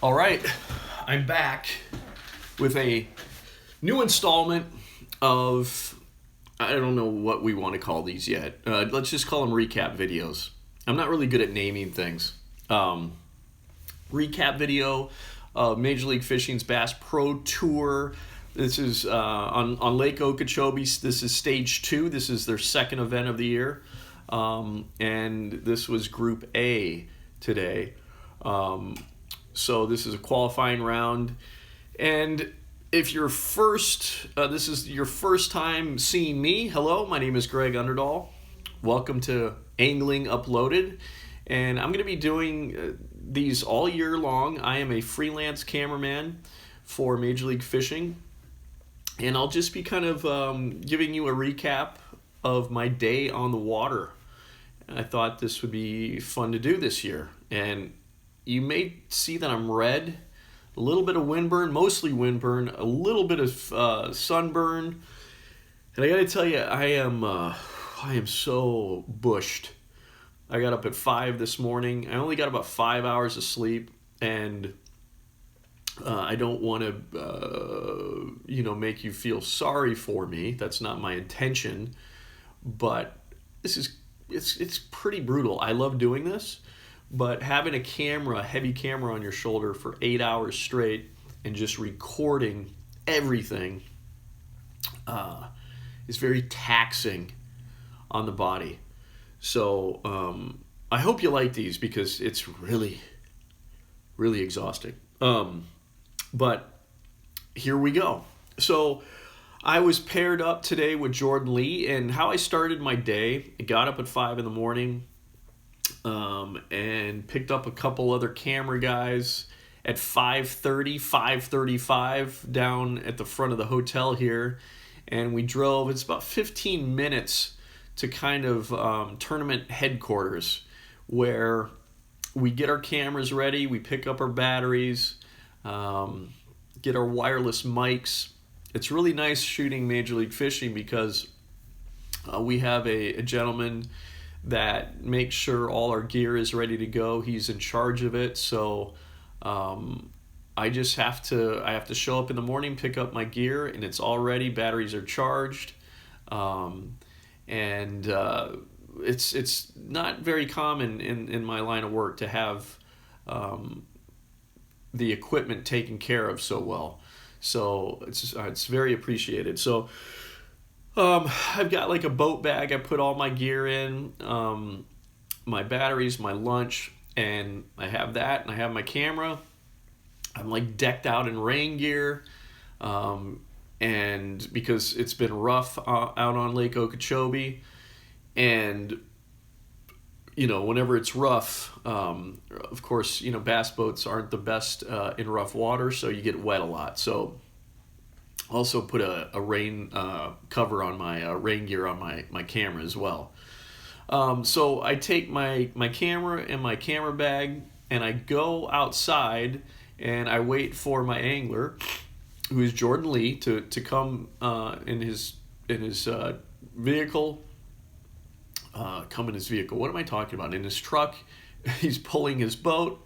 All right, I'm back with a new installment of, I don't know what we want to call these yet. Let's just call them recap videos. I'm not really good at naming things. Recap video of Major League Fishing's Bass Pro Tour. This is on Lake Okeechobee. This is stage 2. This is their second event of the year. And this was Group A today. So this is a qualifying round. And if you're this is your first time seeing me, hello, my name is Greg Underdahl. Welcome to Angling Uploaded. And I'm going to be doing these all year long. I am a freelance cameraman for Major League Fishing. And I'll just be kind of giving you a recap of my day on the water. I thought this would be fun to do this year. And you may see that I'm red, a little bit of windburn, mostly windburn, a little bit of sunburn. And I got to tell you, I am so bushed. I got up at 5 this morning. I only got about 5 hours of sleep, and I don't want to, make you feel sorry for me. That's not my intention. But it's pretty brutal. I love doing this. But having a heavy camera on your shoulder for 8 hours straight and just recording everything is very taxing on the body. So I hope you like these because it's really, really exhausting. But here we go. So I was paired up today with Jordan Lee, and how I started my day, I got up at 5 in the morning, and picked up a couple other camera guys at 5:35 down at the front of the hotel here, and we drove. It's about 15 minutes to kind of tournament headquarters, where we get our cameras ready, we pick up our batteries, get our wireless mics. It's really nice shooting Major League Fishing because we have a gentleman that makes sure all our gear is ready to go. He's in charge of it. So I just have to show up in the morning, pick up my gear, and it's all ready. Batteries are charged. It's not very common in my line of work to have the equipment taken care of so well. So it's very appreciated. So I've got like a boat bag. I put all my gear in, my batteries, my lunch, and I have that, and I have my camera. I'm like decked out in rain gear, and because it's been rough out on Lake Okeechobee, and whenever it's rough, of course, bass boats aren't the best in rough water, so you get wet a lot. So also put a rain cover on my rain gear on my camera as well. So I take my camera and my camera bag, and I go outside, and I wait for my angler, who is Jordan Lee, to come in his vehicle. Come in his vehicle. What am I talking about? In his truck. He's pulling his boat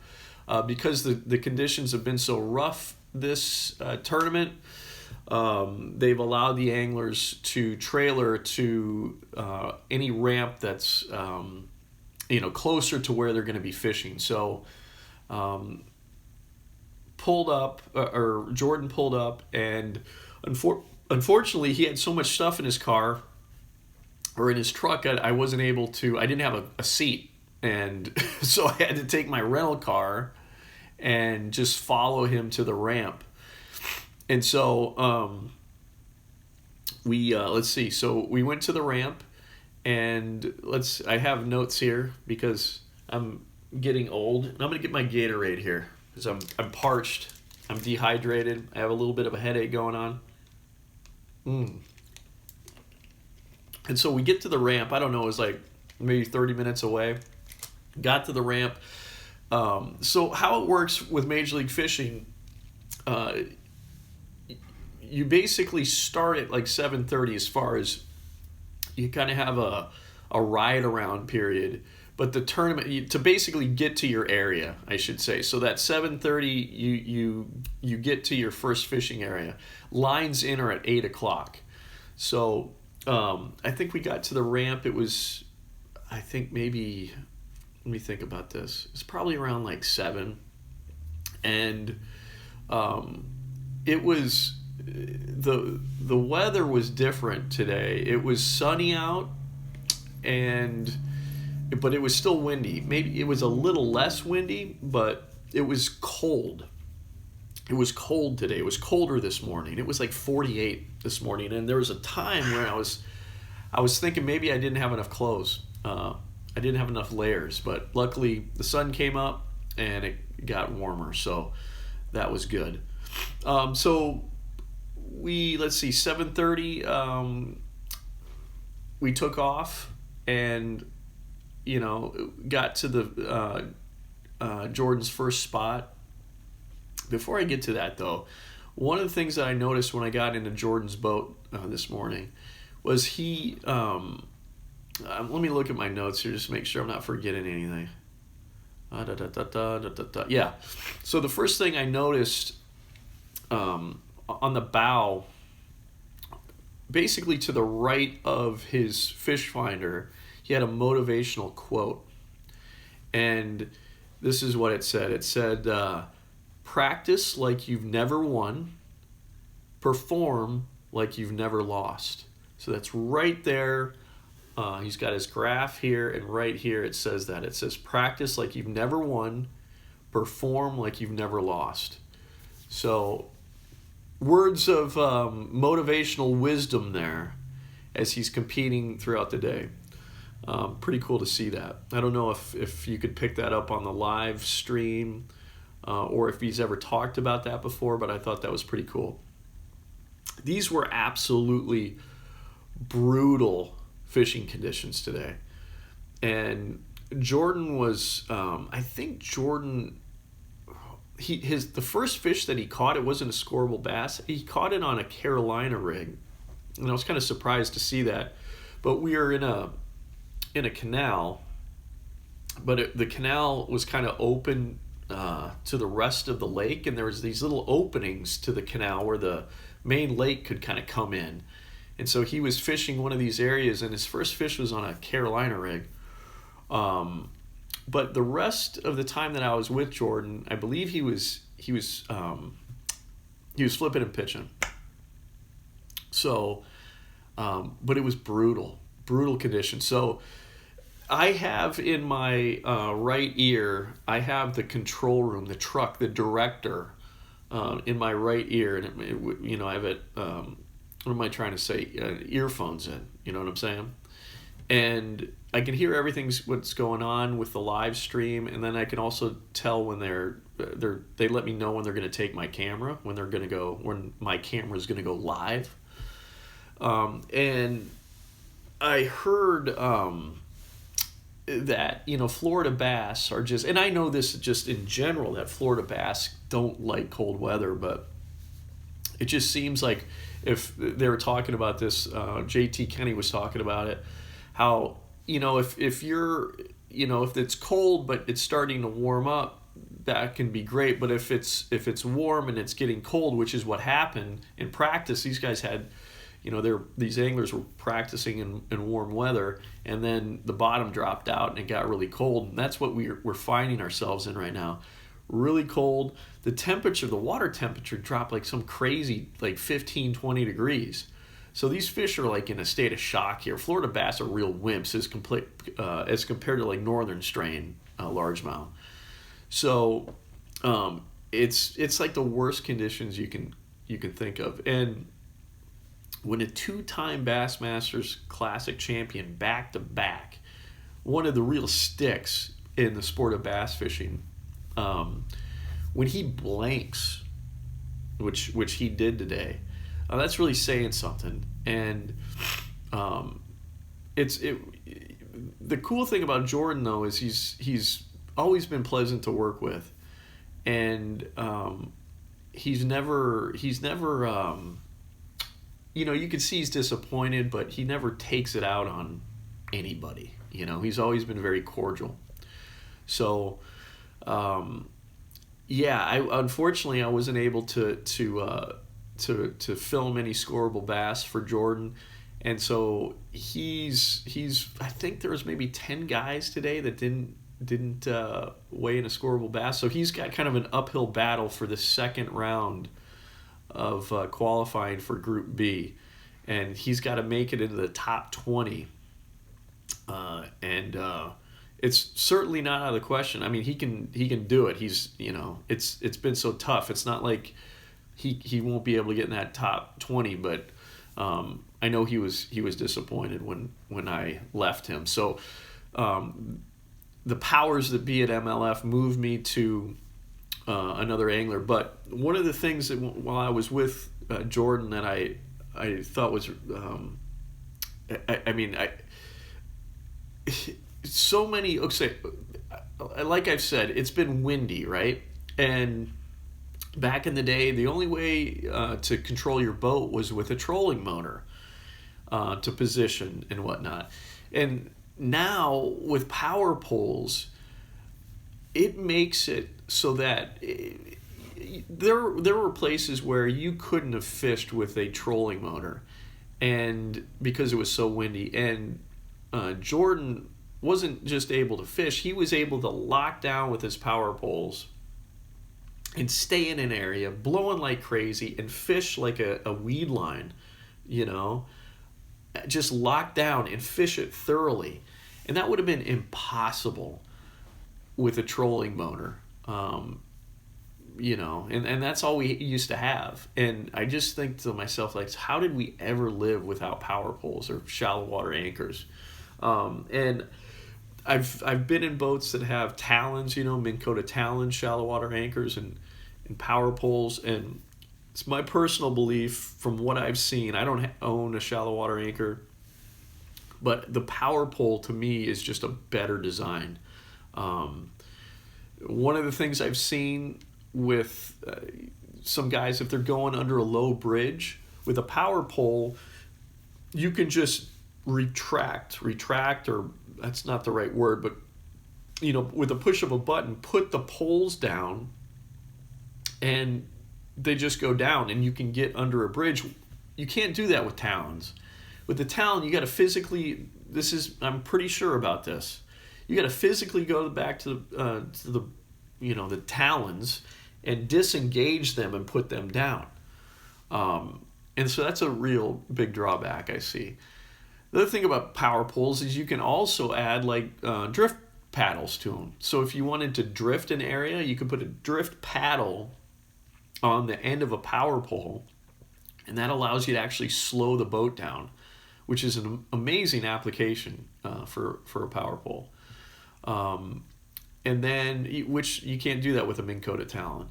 because the conditions have been so rough this tournament. They've allowed the anglers to trailer to any ramp that's closer to where they're going to be fishing. So Jordan pulled up, and unfortunately he had so much stuff in his car or in his truck. I wasn't able to. I didn't have a seat, and so I had to take my rental car and just follow him to the ramp. And so let's see. So we went to the ramp, and I have notes here because I'm getting old. And I'm gonna get my Gatorade here because I'm parched. I'm dehydrated. I have a little bit of a headache going on. And so we get to the ramp. I don't know. It was like maybe 30 minutes away. Got to the ramp. So how it works with Major League Fishing, you basically start at like 7:30 as far as you kind of have a ride around period but the tournament, to basically get to your area, I should say. So that 7:30, you get to your first fishing area. Lines in are at 8 o'clock. So I think we got to the ramp. It was, I think maybe, let me think about this. It's probably around like 7, and it was the weather was different today. It was sunny out, but it was still windy. Maybe it was a little less windy, but it was cold. It was cold today. It was colder this morning. It was like 48 this morning, and there was a time where I was thinking maybe I didn't have enough clothes. I didn't have enough layers, but luckily the sun came up and it got warmer, so that was good. So let's see, 7:30. We took off and got to the Jordan's first spot. Before I get to that, though, one of the things that I noticed when I got into Jordan's boat this morning was he. Let me look at my notes here just to make sure I'm not forgetting anything. Yeah. So the first thing I noticed on the bow, basically to the right of his fish finder, he had a motivational quote. And this is what it said. It said, practice like you've never won, perform like you've never lost. So that's right there. He's got his graph here, and right here it says that. It says practice like you've never won, perform like you've never lost. So words of motivational wisdom there as he's competing throughout the day. Pretty cool to see that. I don't know if you could pick that up on the live stream or if he's ever talked about that before, but I thought that was pretty cool. These were absolutely brutal fishing conditions today. And Jordan was, I think Jordan, the first fish that he caught, it wasn't a scoreable bass. He caught it on a Carolina rig. And I was kind of surprised to see that. But we were in a canal, but the canal was kind of open to the rest of the lake, and there was these little openings to the canal where the main lake could kind of come in. And so he was fishing one of these areas, and his first fish was on a Carolina rig. But the rest of the time that I was with Jordan, I believe he was flipping and pitching. So, but it was brutal conditions. So I have in my right ear, I have the control room, the truck, the director in my right ear, and I have it. What am I trying to say? Earphones in. You know what I'm saying? And I can hear what's going on with the live stream, and then I can also tell when they let me know when they're going to take my camera, when my camera is going to go live. And I heard that Florida bass are just, and I know this just in general, that Florida bass don't like cold weather, but it just seems like if they were talking about this, JT Kenny was talking about it, how if it's cold but it's starting to warm up, that can be great. But if it's warm and it's getting cold, which is what happened in practice, these guys had, these anglers were practicing in warm weather, and then the bottom dropped out and it got really cold, and that's what we're finding ourselves in right now. Really cold. The water temperature dropped like some crazy, like 15, 20 degrees. So these fish are like in a state of shock here. Florida bass are real wimps as compared to like northern strain largemouth. So it's like the worst conditions you can think of. And when a 2-time Bassmasters Classic champion back to back, one of the real sticks in the sport of bass fishing, when he blanks, which he did today, that's really saying something. And the cool thing about Jordan though is he's always been pleasant to work with, and he's never you can see he's disappointed, but he never takes it out on anybody. He's always been very cordial. So, yeah, unfortunately I wasn't able to film any scoreable bass for Jordan, and so he's I think there was maybe 10 guys today that didn't weigh in a scoreable bass. So he's got kind of an uphill battle for the second round of qualifying for Group B, and he's got to make it into the top 20. And it's certainly not out of the question. I mean, he can do it. He's it's been so tough. It's not like he won't be able to get in that top 20, but I know he was disappointed when I left him. So the powers that be at MLF moved me to another angler. But one of the things that while I was with Jordan that I thought was so many, like I've said, it's been windy, right? And back in the day, the only way to control your boat was with a trolling motor to position and whatnot. And now with power poles, it makes it so that there were places where you couldn't have fished with a trolling motor, and because it was so windy. And Jordan wasn't just able to fish, he was able to lock down with his power poles and stay in an area blowing like crazy and fish like a weed line, just lock down and fish it thoroughly. And that would have been impossible with a trolling motor, and that's all we used to have. And I just think to myself, like, how did we ever live without power poles or shallow water anchors? And I've been in boats that have talons, Minn Kota talons, shallow water anchors, and power poles. And it's my personal belief from what I've seen. I don't own a shallow water anchor, but the power pole to me is just a better design. One of the things I've seen with some guys, if they're going under a low bridge with a power pole, you can just retract, or that's not the right word, but with a push of a button, put the poles down and they just go down and you can get under a bridge. You can't do that with talons. With the talon, you got to physically, I'm pretty sure about this, you got to physically go back to the talons and disengage them and put them down. And so that's a real big drawback I see. The other thing about power poles is you can also add drift paddles to them. So if you wanted to drift an area, you could put a drift paddle on the end of a power pole, and that allows you to actually slow the boat down, which is an amazing application for a power pole. And then, which you can't do that with a Minn Kota talon.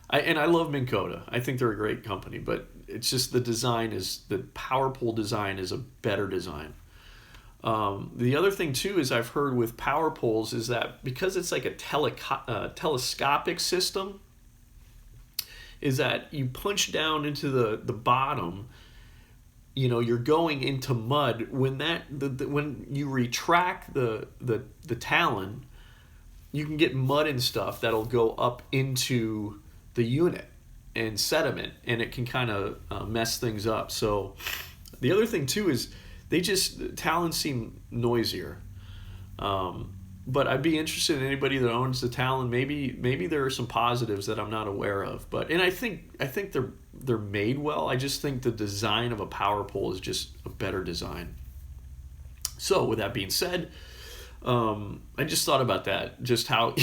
I love Minn Kota. I think they're a great company, but it's just the power pole design is a better design. The other thing too is I've heard with power poles is that because it's like a telescopic system, is that you punch down into the bottom, you're going into mud. When you retract the talon, you can get mud and stuff that'll go up into the unit and sediment, and it can kind of mess things up. So the other thing too is talons seem noisier. But I'd be interested in anybody that owns the talon. Maybe there are some positives that I'm not aware of. But I think they're made well. I just think the design of a power pole is just a better design. So with that being said, I just thought about that, just how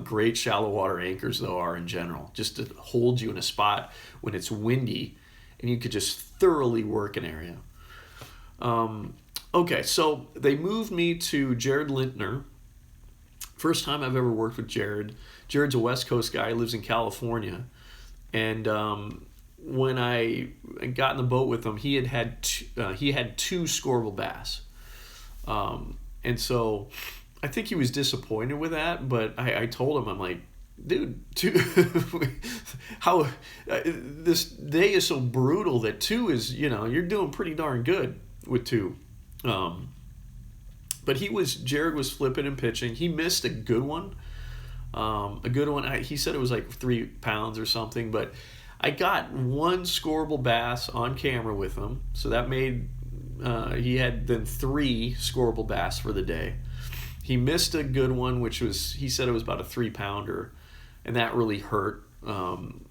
great shallow water anchors though are in general, just to hold you in a spot when it's windy and you could just thoroughly work an area. Okay, so they moved me to Jared Lintner. First time I've ever worked with Jared. Jared's a West Coast guy, lives in California. And when I got in the boat with him, he had two scoreable bass. And so I think he was disappointed with that, but I told him, I'm like, dude, how this day is so brutal that two is, you're doing pretty darn good with two. But Jared was flipping and pitching. He missed a good one. A good one. He said it was like 3 pounds or something, but I got one scoreable bass on camera with him, so that made he had then 3 scoreable bass for the day. He missed a good one, which was, he said it was about a 3-pounder, and that really hurt. And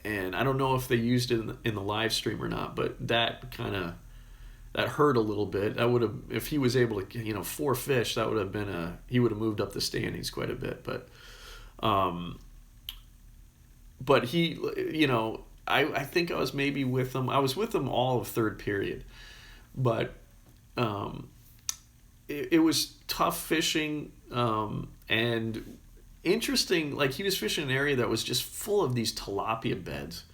I don't know if they used it in the live stream or not, but that hurt a little bit. That would have, if he was able to, 4 fish, that would have been he would have moved up the standings quite a bit. But he, I think I was maybe with him. I was with him all of third period, but it was tough fishing, and interesting. Like, he was fishing an area that was just full of these tilapia beds,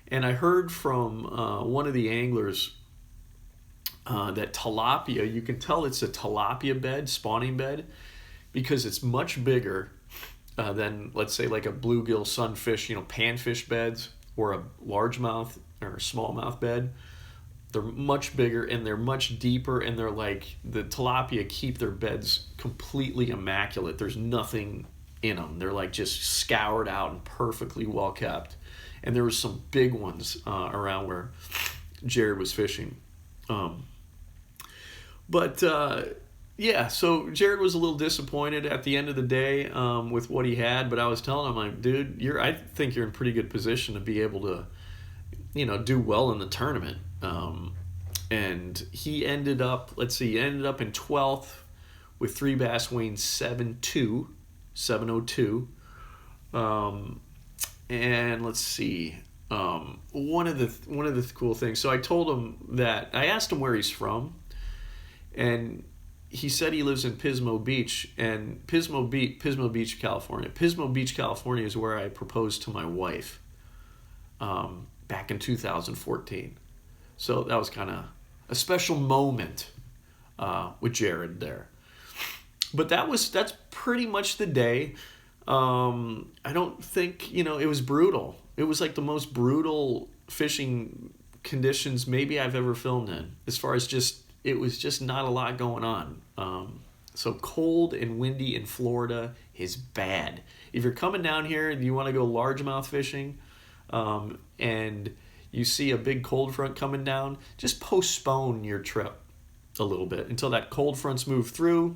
and I heard from one of the anglers that tilapia, you can tell it's a tilapia bed, spawning bed, because it's much bigger than, let's say, like a bluegill, sunfish, panfish beds, or a largemouth or a smallmouth bed. They're much bigger and they're much deeper, and they're like, the tilapia keep their beds completely immaculate. There's nothing in them. They're like just scoured out and perfectly well kept. And there was some big ones around where Jared was fishing. Yeah, so Jared was a little disappointed at the end of the day with what he had, but I was telling him, like, dude, I think you're in pretty good position to be able to, do well in the tournament. And he ended up in 12th with 3 bass weighing 702. And let's see, one of the cool things. So I told him that I asked him where he's from, and he said he lives in Pismo Beach, Pismo Beach, California. Pismo Beach, California is where I proposed to my wife back in 2014. So that was kind of a special moment with Jared there. But that's pretty much the day. I don't think, it was brutal. It was like the most brutal fishing conditions maybe I've ever filmed in, as far as it was just not a lot going on. So cold and windy in Florida is bad. If you're coming down here and you want to go largemouth fishing, and you see a big cold front coming down, just postpone your trip a little bit until that cold front's moved through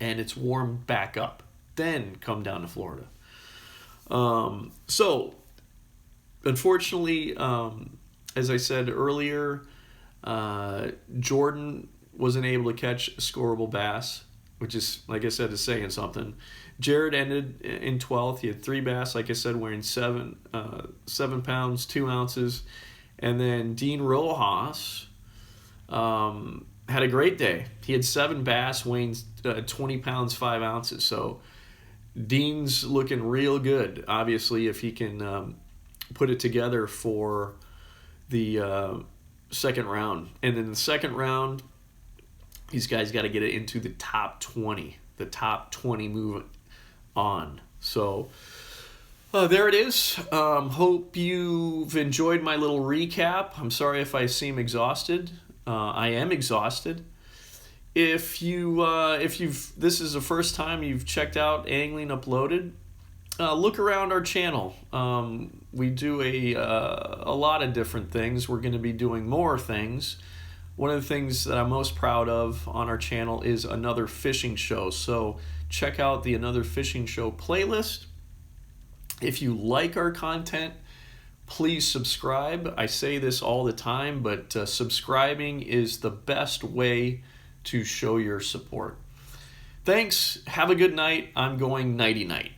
and it's warmed back up. Then come down to Florida. So, unfortunately, as I said earlier, Jordan wasn't able to catch a scoreable bass, which is, like I said, is saying something. Jared ended in 12th. He had 3 bass, like I said, weighing 7 pounds, 2 ounces. And then Dean Rojas had a great day. He had 7 bass weighing 20 pounds, 5 ounces. So Dean's looking real good, obviously, if he can put it together for the second round. And then the second round, these guys got to get it into the top 20. The top 20 move on. So there it is. Hope you've enjoyed my little recap. I'm sorry if I seem exhausted. I am exhausted. If this is the first time you've checked out Angling Uploaded, look around our channel. We do a lot of different things. We're going to be doing more things. One of the things that I'm most proud of on our channel is Another Fishing Show. So check out the Another Fishing Show playlist. If you like our content, please subscribe. I say this all the time, but subscribing is the best way to show your support. Thanks. Have a good night. I'm going nighty-night.